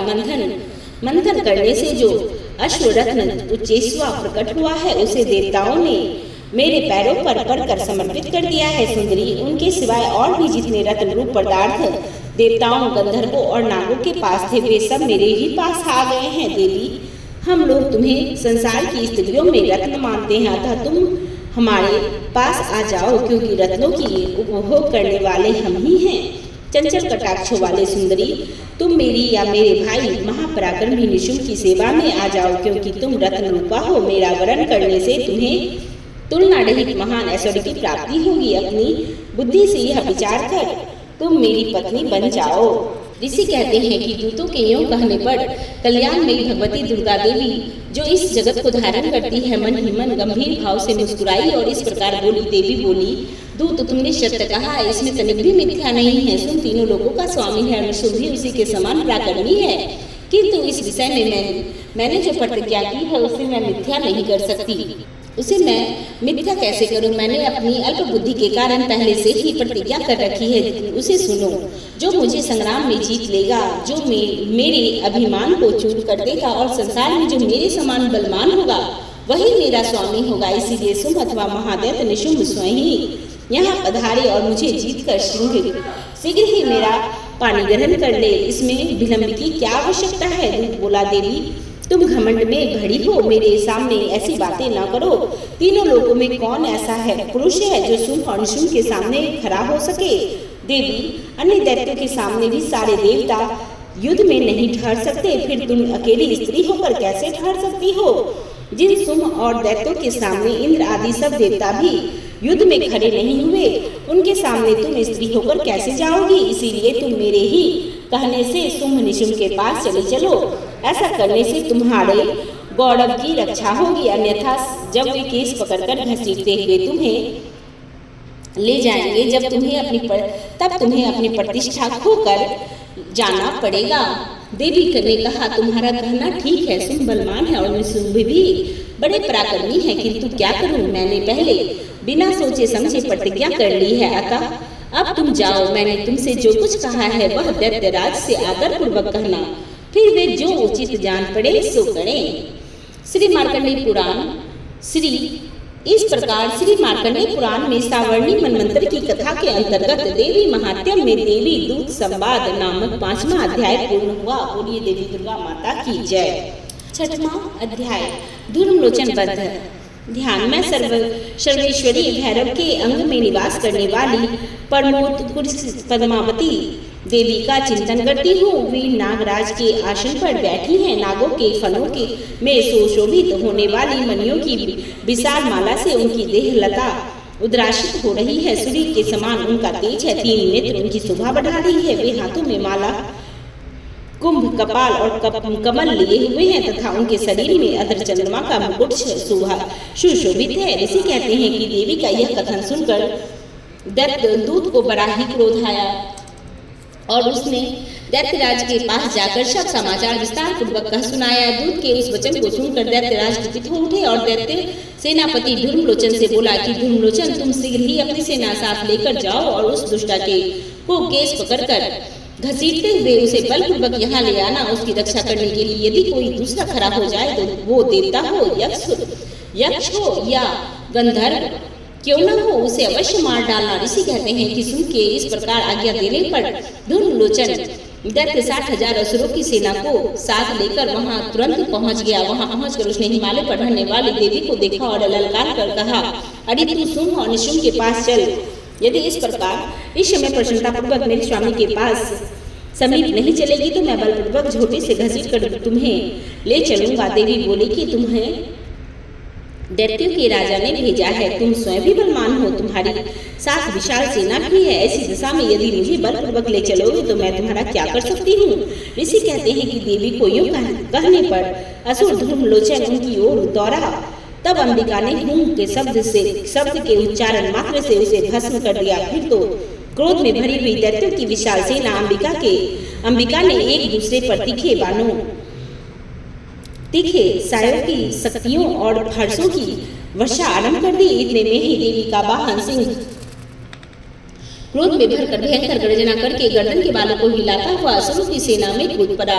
मंथन करने से जो अश्वरत्न उच्चेश्वा प्रकट हुआ है उसे देवताओं ने मेरे पैरों पर पड़कर समर्पित कर दिया है। सुंदरी, उनके सिवाय और भी जितने रत्न रूप पदार्थ देवताओं, गंधर्वों और नागों के पास थे वे सब मेरे ही पास आ गए हैं। देवी, हम लोग तुम्हें संसार की स्त्रियों में रत्न मानते हैं, अतः तुम हमारे पास आ जाओ क्योंकि रत्नों की उपभोग करने वाले हम ही हैं। चंचल कटाक्षों वाले सुंदरी, तुम मेरी या मेरे भाई महापराक्रमी निशुंभ की सेवा में आ जाओ क्योंकि तुम रत्न रूपा हो। मेरा वरण करने से तुम्हें तुलना रहित महान ऐश्वर्य की प्राप्ति होगी। अपनी बुद्धि से यह विचार कर तुम मेरी पत्नी बन जाओ। ऋषि कहते हैं कि दूतों के यूं कहने पर कल्याणमयी भगवती दुर्गा देवी जो इस जगत को धारण करती है मन ही मन गंभीर भाव से मुस्कुराई और इस प्रकार बोली। देवी बोली, दूत तुमने सत्य कहा है, इसमें तनिक भी मिथ्या नहीं है। तुम तीनों लोगों का स्वामी है और शुभ भी उसी के समान पराक्रमी है, किंतु इस विषय में मैंने जो प्रतिज्ञा की है उसे मैं मिथ्या नहीं कर सकती। उसे मैं मिथ्या कैसे करूं? मैंने अपनी अल्प बुद्धि के कारण पहले से ही प्रतिज्ञा कर रखी है। उसे सुनो, जो मुझे संग्राम में जीत लेगा, जो मेरे अभिमान को चूर कर देगा और संसार में जो मेरे समान बलवान होगा वही मेरा स्वामी होगा। इसीलिए शुंभ अथवा महादैत्य निशुंभ स्वयं ही यहाँ पधारे और मुझे जीत कर शीघ्र ही मेरा पानी ग्रहण कर ले। इसमें विलंब की क्या आवश्यकता है? दूत बोला, देवी तुम घमंड में भरी हो, मेरे सामने ऐसी बातें न करो। तीनों लोगों में कौन ऐसा पुरुष है जो शुंभ और निशुंभ के सामने खड़ा हो सके? देवी, अन्य दैत्यों के सामने भी सारे देवता युद्ध में नहीं ठहर सकते, फिर तुम अकेली स्त्री होकर कैसे ठहर सकती हो? जिन शुंभ और दैत्यों के सामने इंद्र आदि सब देवता भी युद्ध में खड़े नहीं हुए, उनके सामने तुम स्त्री होकर कैसे जाओगी? इसीलिए तुम मेरे ही कहने से शुंभ निशुंभ के पास चले चलो। ऐसा करने से तुम्हारे गौरव की रक्षा होगी, अन्यथा जब वे केस पकड़कर घसीटते हुए तुम्हें ले जाएंगे तब तुम्हें अपनी प्रतिष्ठा खोकर जाना पड़ेगा। देवी ने कहा, तुम्हारा कहना ठीक है, शुंभ बलवान है और निशुंभ भी बड़े पराक्रमी है, किंतु क्या करूं? मैंने पहले बिना सोचे समझे प्रतिज्ञा कर ली है, अतः अब तुम जाओ। मैंने तुमसे जो कुछ कहा है वह दैत्यराज से आदर पूर्वक कहना, फिर वे जो उचित जान पड़े सो करें। श्री मार्कंडेय पुराण इस प्रकार श्री मार्कंडेय पुराण में सावर्णी मनवंतर की कथा के अंतर्गत देवी महात्म्य में देवी दूत संवाद नामक 5वां अध्याय पूर्ण हुआ। बोलिए देवी दुर्गा माता की जय। 6वां अध्याय धूम्रलोचन बद्ध। ध्यान में सर्वेश्वरी भैरव के अंग में निवास करने वाली परमोत्कृष्ट पद्मावती देवी का चिंतन करती हूँ। वे नागराज के आसन पर बैठी हैं। नागों के फनों में सुशोभित होने वाली मणियों की विशाल माला से उनकी देह लता उद्राशित हो रही है। सूर्य के समान उनका तेज है, 3 नेत्र उनकी शोभा बढ़ा रही है। वे हाथों में माला, कुंभ, कपाल और कमल लिए हुए हैं तथा उनके शरीर में अधर चंद्रमा का मुकुट सुशोभित है। ऋषि कहते हैं कि देवी का यह कथन सुनकर दूत को बड़ा ही क्रोध आया और उसने दैत्यराज के पास जाकर सब समाचार विस्तार पूर्वक कह सुनाया। दूत के उस वचन को सुनकर दैत्यराज कुपित हो उठे और दैत्य सेनापति धूम्रलोचन से बोला कि धूम्रलोचन, तुम शीघ्र ही अपनी सेना साथ लेकर जाओ और उस दुष्टा को केस पकड़कर घसीटते हुए उसे बलपूर्वक यहाँ ले आना उसकी रक्षा करने के लिए। यदि कोई दूसरा खड़ा हो जाए तो वो देवता हो, यक्ष हो या गंधर्व क्यों न हो, उसे अवश्य मार डालना। ऋषि कहते हैं कि सुन के इस प्रकार आज्ञा देने पर धूम्रलोचन दैत्य 60,000 असुरों की सेना को साथ लेकर वहां तुरंत पहुंच गया। वहां पहुंचकर उसने हिमालय पर रहने वाली देवी को देखा और ललकार कर कहा, अरे तू शुंभ और निशुंभ के पास चल। यदि इस प्रकार इस समय प्रसन्नतापूर्वक मेरे स्वामी के पास समीप नहीं चलेगी तो मैं बलपूर्वक झोटे से घसीट कर तुम्हें ले चलूंगा। देवी बोली कि तुम्हें दैत्यों के राजा ने भेजा है, तुम स्वयं भी बलवान हो, तुम्हारी साथ विशाल सेना भी है। ऐसी दशा में यदि मुझे बलपूर्वक ले चलोगे तो मैं तुम्हारा क्या कर सकती हूँ। ऋषि कहते हैं कि देवी को यूं कहने पर असुर धूम्रलोचन उनकी ओर दौड़ा। तब अंबिका ने हूं के शब्द के उच्चारण मात्र से उसे भस्म कर दिया। फिर तो क्रोध में भरी हुई दैत्यों की विशाल सेना अंबिका ने एक दूसरे पर तीखे सायों की शक्तियों और हर्षों की वर्षा आरंभ कर दी। इतने में ही देवी का वाहन सिंह क्रोध में भरकर भयंकर गर्जना करके गर्दन के बालों को हिलाता हुआ असुरों की सेना में कूद पड़ा।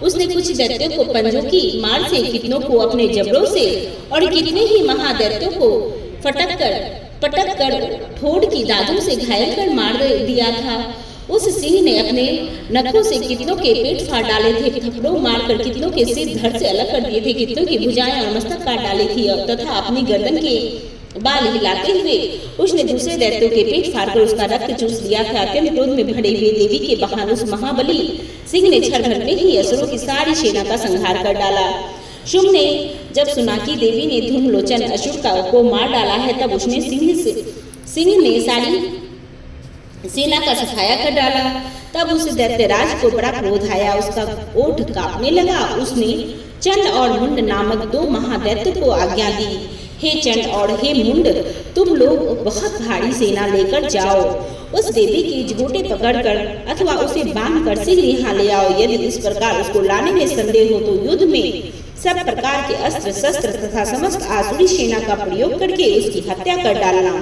उसने कुछ दैत्यों को पंजों की मार से, कितनों को अपने जबड़ों से और कितने ही महादैत्यों को पटक कर ठोड़ की दादों से घायल कर मार दिया था। उस सिंह ने अपने नखों से कितनों के पेट फाड़ डाले थे, थप्पड़ों मारकर कितनों के सिर धड़ से अलग कर दिए थे, कितनों की भुजाएं और मस्तक काट डाली थी तथा अपनी गर्दन के बाल हिलाते हुए उसने दूसरे दैत्यों के पेट फाड़कर उसका रक्त चूस लिया था। अत्यंत क्रोध में भरे हुए देवी के बहाने उस महाबली सिंह ने क्षण भर में ही असुरों की सारी सेना का संहार कर डाला। शुंभ ने जब सुना कि देवी ने धूम्रलोचन असुर को मार डाला है, तब उसने सिंह ने सारी सेना का सफाया कर डाला। तब उस दैत्यराज को बड़ा क्रोध आया, उसका ओठ कांपने लगा। उसने चंड और मुंड नामक 2 महादैत्य को आज्ञा दी, हे चंड और हे मुंड, तुम लोग बहुत भारी सेना लेकर जाओ, उस देवी की झोटे पकड़कर अथवा उसे बांधकर शीघ्र यहाँ ले आओ। यदि इस प्रकार उसको लाने में संदेह हो तो युद्ध में सब प्रकार के अस्त्र शस्त्र तथा समस्त आसुरी सेना का प्रयोग करके उसकी हत्या कर डालना।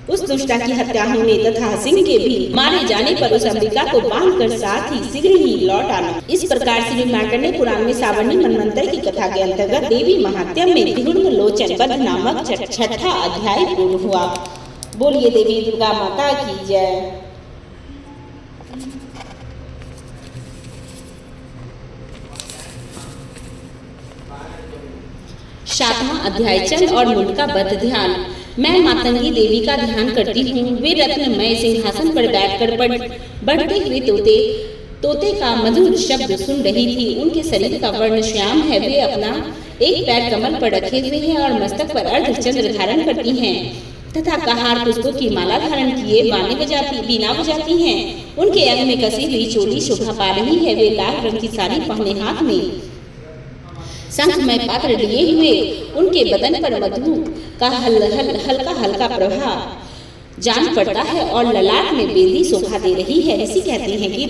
उस दुष्टा की हत्या होने तथा सिंह के भी मारे जाने पर उस अंबिका को बांधकर साथ ही शीघ्र ही लौट आना। इस प्रकार श्री मार्कंडेय पुराण में सावर्णी मनवंतर की कथा के अंतर्गत देवी महात्म्य में धूम्रलोचन वध नामक 6ठा अध्याय पूर्ण हुआ। बोलिए देवी दुर्गा माता की जय। सातवां अध्याय चंड और मुंड का वध ध्यान। मैं मातंगी देवी का ध्यान करती हूँ। वे रत्नमय सिंहासन पर बैठकर बढ़ते हुए तोते का मधुर शब्द सुन रही थी। उनके शरीर का वर्ण श्याम है। वे अपना एक पैर कमल पर रखे हुए हैं और मस्तक पर अर्धचंद्र धारण करती हैं तथा कहार पुष्पों की माला धारण किए बीना बजाती हैं। उनके अंग में कसी हुई चोली शोभा पा रही है। वे लाल रंग की साड़ी पहने हाथ में शंखमय पात्र लिए हुए, उनके बदन पर मधु का हल्का प्रभाव जान पड़ता है और ललाट में बेदी शोभा दे रही है। ऋषि कहते हैं कि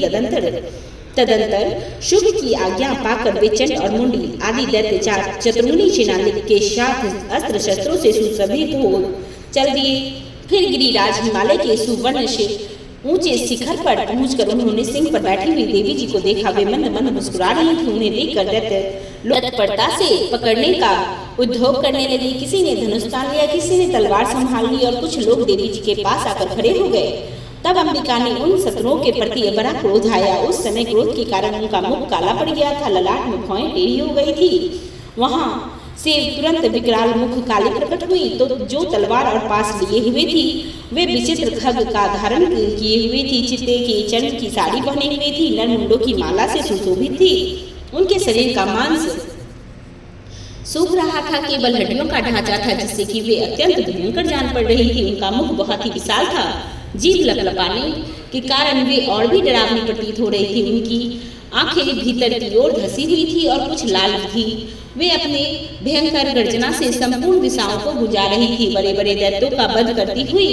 तदंतर शुभ की आज्ञा पाकर वे चंड और मुंडी आदि दैत्य चतुर्मुनि सेना के साथ अस्त्र शस्त्रों से सुशोभित हो चल दिए। फिर गिरिराज हिमालय के सुवर्ण से ऊंचे शिखर पर पहुंचकर उन्होंने सिंह पर बैठी हुई देवी जी को देखा। वे मंद मंद मुस्कुरा रही थी। उन्हें देखकर दैत्य तत्परता से पकड़ने का उद्योग करने लगी। किसी ने धनुष तान लिया, किसी ने तलवार संभाल ली और कुछ लोग देवी जी के पास आकर खड़े हो गए। तब अंबिका ने उन शत्रुओं के प्रति बड़ा क्रोध आया। उस समय क्रोध के कारण उनका मुख काला पड़ गया था, ललाट में भौएं टेढ़ी हो गई थी। वहां से तुरंत विकराल मुख काली प्रकट हुई। तो जो तलवार और पास लिए हुए थी वे विचित्र खग का धारण किए हुए थी। चित्ते की चंड की साड़ी पहने हुए थी, नर मुंडों की माला से सुशोभित थी। उनके शरीर का मांस सूख रहा था, केवल हड्डियों का ढांचा था जिससे कि वे अत्यंत भयंकर जान पड़ रही थी। उनका मुख बहुत ही विशाल था, जीभ लपलपाने के कारण वे और भी डरावनी प्रतीत हो रही थी। उनकी आंखें भीतर की ओर धसी हुई थी और कुछ लाल थी। वे अपने भयंकर गर्जना से संपूर्ण दिशाओं को गुंजा रही थी। बड़े बड़े दैत्यों का वध करती हुई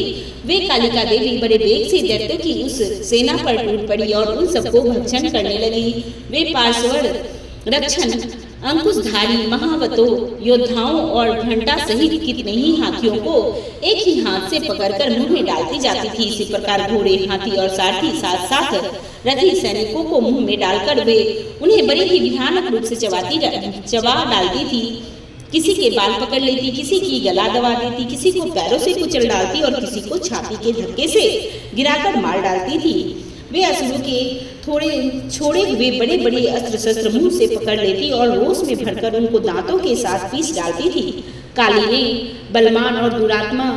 वे कालिका देवी बड़े वेग से दैत्यों की उस सेना पर टूट पड़ी और उन सबको भक्षण करने लगी। वे पार्श्वर रक्षण अंकुशधारी महावतों योद्धाओं और घंटा सहित कितने ही हाथियों को एक ही हाथ से पकड़कर मुंह में डालती जाती थी। इसी प्रकार घोड़े, हाथी और सारथी साथ साथ रथी सैनिकों को मुंह में डालकर वे उन्हें बड़े ही भयानक रूप से चबा डालती थी। किसी के बाल पकड़ लेती, किसी की गला दबा देती, किसी को पैरों से कुचल डालती और किसी को छाती के धक्के से गिराकर मार डालती थी। वे असुरों के थोड़े छोड़े हुए बड़े बड़े अस्त्र शस्त्र मुंह से पकड़ लेती और रोष में भरकर उनको दांतों के साथ पीस डालती थी। काली ने बलवान और दुरात्मा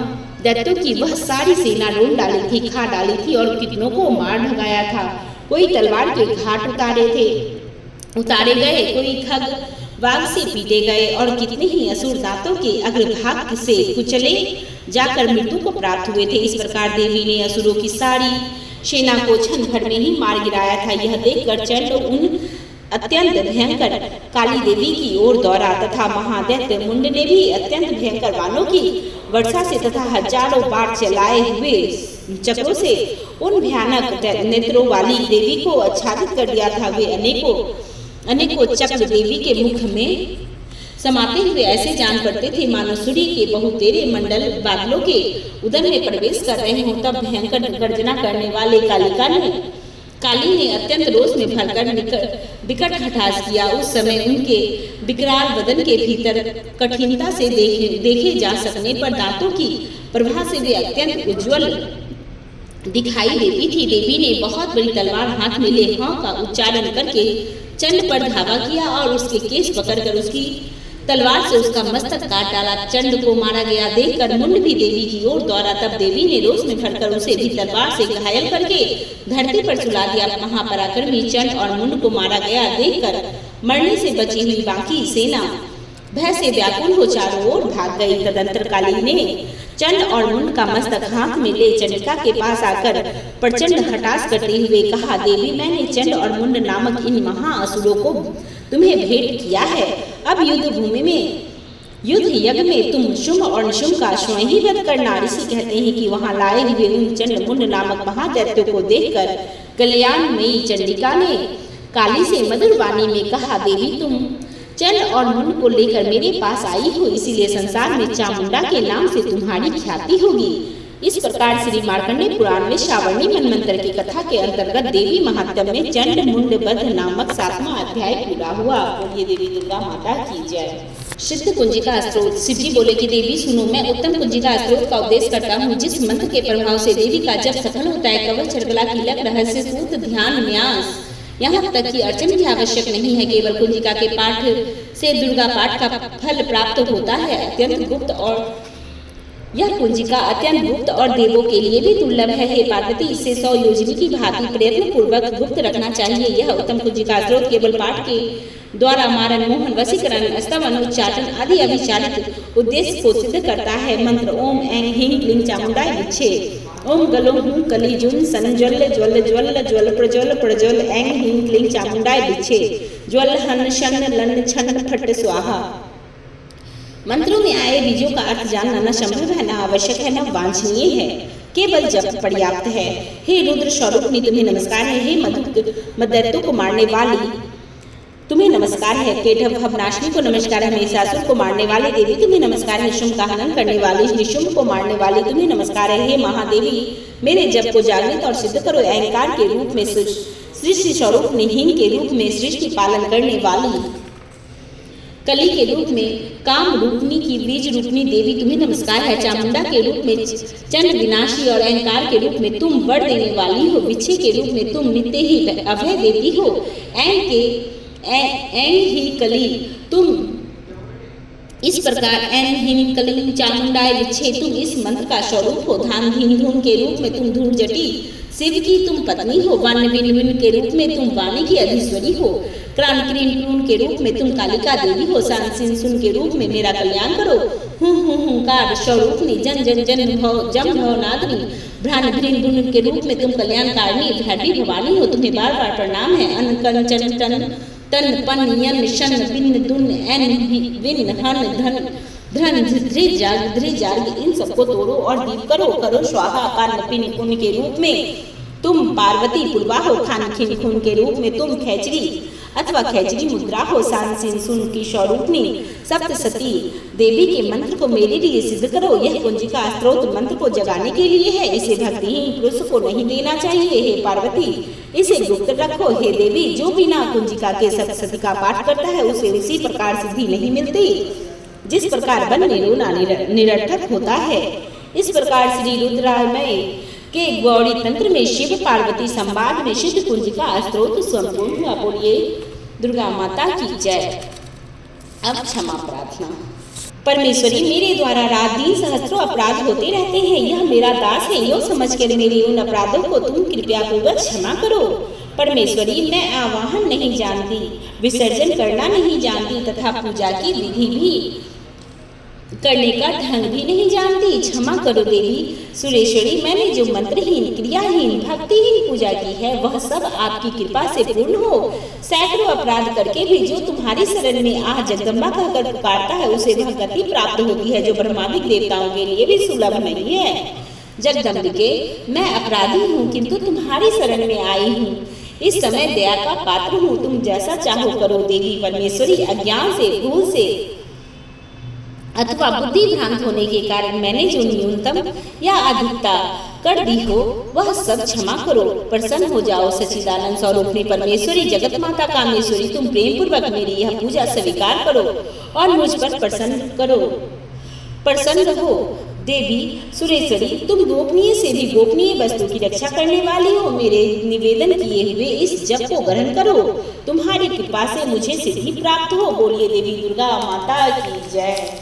दैत्यों की वह सारी सेना रोन डाली थी, खा डाली थी और कितनों को मार भगाया था। कोई तलवार के घाट उतारे गए, कोई खग वाग से पीटे गए और कितने ही असुर दांतों के अग्रभाग से कुचले जाकर मृत्यु को प्राप्त हुए थे। इस प्रकार देवी ने असुरों की सारी सेना को क्षण भर में ही मार गिराया था। यह देखकर चंड उन अत्यंत भयंकर काली देवी की ओर दौड़ा तथा महादैत्य मुंड ने भी अत्यंत भयंकर बाणों की वर्षा से तथा हजारों बार चलाए हुए चक्रों से उन भयानक नेत्रों वाली देवी को आच्छादित कर दिया था। वे अनेकों चक्र देवी के मुख में समाते हुए ऐसे जान पड़ते थे मानो सूर्य के बहुतेरे मंडल बादलों के उदर में प्रवेश कर रहे हों। तब भयंकर गर्जना करने वाले काली ने अत्यंत रोष में भरकर विकट हठास किया। उस समय उनके विकराल बदन के भीतर कठिनता से देखे जा सकने पर दांतों की प्रभा से वे अत्यंत उज्ज्वल दिखाई देती थी। देवी ने बहुत बड़ी तलवार हाथ में ले हाँ का उच्चारण करके चंड पर धावा किया और उसके केस पकड़कर उसकी तलवार से उसका मस्तक काट डाला। चंड को मारा गया देखकर मुंड भी देवी की ओर दौड़ा। तब देवी ने रोष में भरकर उसे भी तलवार से घायल करके धरती पर सुला दिया। महापराक्रमी चंड और मुंड को मारा गया देखकर मरने से बची हुई बाकी सेना भय से व्याकुल हो चारों ओर भाग गई। तदंतर काली ने चंड और मुंड का मस्तक हाथ में ले चंडिका के पास आकर प्रचंड हटास करते हुए कहा, देवी मैंने चंड और मुंड नामक इन महाअसुरों को तुम्हें भेंट किया है। अब युद्ध यज्ञ में तुम शुंभ और निशुंभ का स्वयं ही वध करना। ऋषि कहते हैं कि वहां लाए हुए उन चंड मुंड नामक महादैत्यों को देखकर कल्याणमयी चंडिका ने काली से मधुर वाणी में कहा, देवी तुम चंड और मुंड को लेकर मेरे पास आई हो, इसीलिए संसार में चामुंडा के नाम से तुम्हारी ख्याति होगी। इस प्रकार श्री मार्कंडेय पुराण में श्रावणी मनमंत्र की कथा के अंतर्गत देवी महात्म्य में चंड मुंड वध नामक 7वां अध्याय पूरा हुआ। बोलिए देवी दुर्गा माता की जय। सिद्ध कुंजिका स्त्रोत। शिवजी बोले कि देवी सुनो, मैं उत्तम कुंजिका स्त्रोत का उपदेश करता हूँ, जिस मंत्र के प्रभाव से देवी का जब सफल होता है, कवच, चरकला, कीलक, रहस्य, सूत्र, ध्यान, न्यास, यहाँ तक कि अर्चन भी आवश्यक नहीं है। केवल कुंजिका के पाठ से दुर्गा पाठ का फल प्राप्त होता है। अत्यंत गुप्त और यह कुंजिका अत्यंत गुप्त और देवों के लिए भी दुर्लभ है। हे पार्वती, इसे 100 योजनी की भांति प्रयत्न पूर्वक गुप्त रखना चाहिए। यह उत्तम कुंजिका स्त्रोत केवल पाठ के द्वारा मारण, मोहन, वशीकरण, स्तवन, उच्चाटन आदि अभिचारित उद्देश्य को सिद्ध करता है। मंत्र ओम ऐं ह्रीं क्लीं चामुंडाय विच्छे। ओम गलो हूं कली जुन सन ज्वल ज्वल ज्वल ज्वल प्रज्वल प्रज्वल ऐं ह्रीं क्लीं चामुंडाय विच्छे। ज्वल हन शन लन छन फट स्वाहा। मंत्रों में आए बीजों का अर्थ जानना न संभव है, न आवश्यक है, न वांछनीय है, केवल जप पर्याप्त है। हे रुद्र स्वरूपनी तुम्हें नमस्कार है। हे मदैत्यों को मारने वाली तुम्हें नमस्कार है। केटभ भवनाशिनी को नमस्कार है। महिषासुर को मारने वाली देवी तुम्हें नमस्कार है। शुंभ का हनन करने वाली, निशुंभ को मारने वाली तुम्हें नमस्कार है। हे महादेवी, मेरे जप को जागृत और सिद्ध करो। अहंकार के रूप में सृष्टि स्वरूप हीन के रूप में सृष्टि पालन करने वाली, कली के रूप में काम रूपनी की बीज रूपनी देवी तुम्हें नमस्कार है। चामुंडा के रूप में चंड विनाशी और अहंकार के रूप में तुम वर देने वाली हो। विच्छे के रूप में तुम नित्य ही अभय देती हो। ऐं ही कली तुम इस प्रकार ऐं हीं कली चामुंडाय विच्छे तुम इस मंत्र का स्वरूप हो। धाम धीम धूम के रूप में तुम धूर जटी शिव की तुम पत्नी हो। वन विन विन के रूप में तुम वाणी की अधीश्वरी हो। क्रान क्रीन क्रून के रूप में तुम कालिका देवी हो। सान सिन सुन के रूप में मेरा कल्याण करो। हुंकार स्वरूपनी जन जन जन भव जम भव नादनी। भ्रान भ्रीन भुन के रूप में तुम कल्याणकारिणी भैरवी भवानी हो। तुम्हें बार बार प्रणाम है। अन कन चन टन तन पन यन शन बिन दुन एन विन हन धन धन ध्रिजार्ग इन सबको तोड़ो और दीप करो स्वाहा। पान पिन पुन के रूप में तुम पार्वती पुरवा हो। खान खिन खून के रूप में तुम खैचरी अथवा खैचरी मुद्रा हो। सांसिन सुन की स्वरूपनी सप्तसती देवी के मंत्र को मेरे लिए सिद्ध करो। यह कुंजिका स्त्रोत मंत्र को जगाने के लिए है, इसे भक्तिहीन पुरुष को नहीं देना चाहिए। हे पार्वती, इसे गुप्त रखो। हे देवी, जो बिना कुंजिका के सप्तसती का पाठ करता है उसे उसी प्रकार सिद्धि नहीं मिलती जिस प्रकार वन में रोना निरर्थक होता है। इस प्रकार श्री रुद्रामय के गौड़ी तंत्र में शिव पार्वती संवाद में सिद्ध कुंजिका स्त्रोत संपूर्ण हुआ। बोलिए दुर्गा माता की जय। अब क्षमा प्रार्थना। परमेश्वरी, मेरे द्वारा रात दिन सहस्त्रों अपराध होते रहते हैं। यह मेरा दास है, यो समझकर मेरे उन अपराधों को तुम कृपया पूर्वक क्षमा करो। परमेश्वरी, मैं आवाहन नहीं जानती, विसर्जन करना नहीं जानती तथा पूजा की विधि भी करने का ढंग भी नहीं जानती। क्षमा करो देवी सुरेश्वरी, मैंने जो मंत्रहीन, क्रियाहीन, भक्तिहीन पूजा की है वह सब आपकी कृपा से पूर्ण हो। सैकड़ों अपराध करके भी जो तुम्हारी शरण में आह जगदम्बा कहकर पुकारता है उसे वह गति प्राप्त होती है जो ब्रह्मादिक देवताओं के लिए भी सुलभ नहीं है। जगदम्बिके, मैं अपराधी हूँ किंतु तुम्हारी शरण में आई हूँ। इस समय दया का पात्र हूँ, तुम जैसा चाहो करो। देवी परमेश्वरी, अज्ञान से, भूल से अथवा बुद्धि भ्रांत होने के कारण मैंने जो न्यूनतम या अधिकता कर दी हो वह सब क्षमा करो। प्रसन्न हो जाओ। सच्चिदानंद स्वरूपनी परमेश्वरी, जगत माता कामेश्वरी, तुम प्रेम पूर्वक मेरी यह पूजा स्वीकार करो और मुझ पर प्रसन्न रहो। देवी सुरेश्वरी, तुम गोपनीय से भी गोपनीय वस्तु की रक्षा करने वाली हो। मेरे निवेदन किए हुए इस जप को ग्रहण करो, तुम्हारी कृपा से मुझे सिद्धि प्राप्त हो। बोलिए देवी दुर्गा माता की जय।